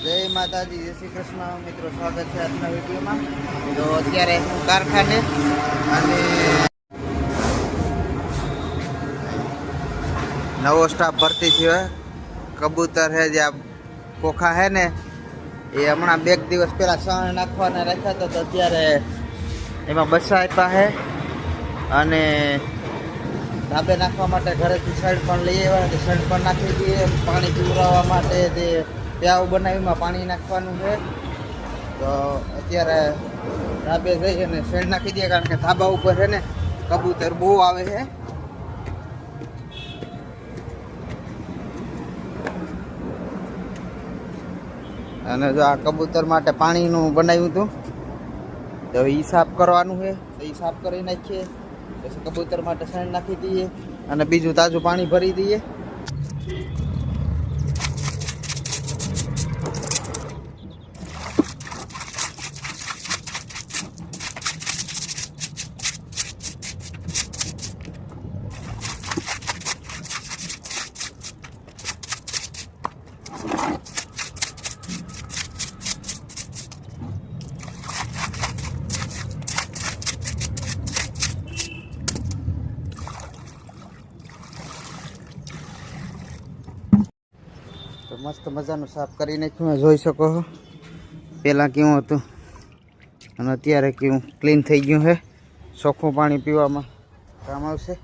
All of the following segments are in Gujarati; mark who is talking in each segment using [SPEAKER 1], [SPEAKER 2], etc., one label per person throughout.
[SPEAKER 1] જય માતાજી, જય શ્રી કૃષ્ણ મિત્રો, સ્વાગત છે આજના વિડીયોમાં. તો અત્યારે હું કારખાને અને નવો સ્ટાફ ભરતી થયો. કબૂતર છે જે આ પોખા છે ને એ હમણાં 2 દિવસ પહેલાં સણ નાખવાના રાખ્યા હતા, તો અત્યારે એમાં બચ્ચા આપ્યા છે અને ધાબે નાખવા માટે ઘરેથી શેડ પણ લઈ આવ્યા. શેડ પણ નાખી દઈએ. પાણી પીવડાવવા માટે જે પ્યાવ બનાવીમાં પાણી નાખવાનું છે. તો અત્યારે ધાબે જઈ અને શેડ નાખી દઈએ, કારણ કે ધાબા ઉપર છે ને કબૂતર બહુ આવે છે. અને જો આ કબૂતર માટે પાણીનું બનાવ્યું હતું, તો એ સાફ કરવાનું છે. તો એ સાફ કરી નાખીએ, પછી કબૂતર માટે શેડ નાખી દઈએ અને બીજું તાજું પાણી ભરી દઈએ. તો મસ્ત મજાનું સાફ કરી નાખ્યું, જોઈ શકો છો. પહેલાં કેવું હતું અને અત્યારે કેવું ક્લીન થઈ ગયું છે. ચોખ્ખું પાણી પીવામાં કામ આવશે.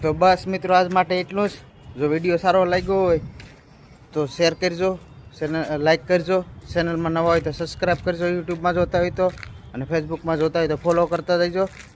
[SPEAKER 1] તો બસ મિત્રો, આજ માટે એટલું જ. જો વિડીયો સારો લાગ્યો હોય તો શેર કરજો, ચેનલ લાઈક કરજો. ચેનલમાં નવા હોય તો સબસ્ક્રાઈબ કરજો. યુટ્યુબમાં જોતા હોય તો અને ફેસબુકમાં જોતા હોય તો ફોલો કરતા જજો.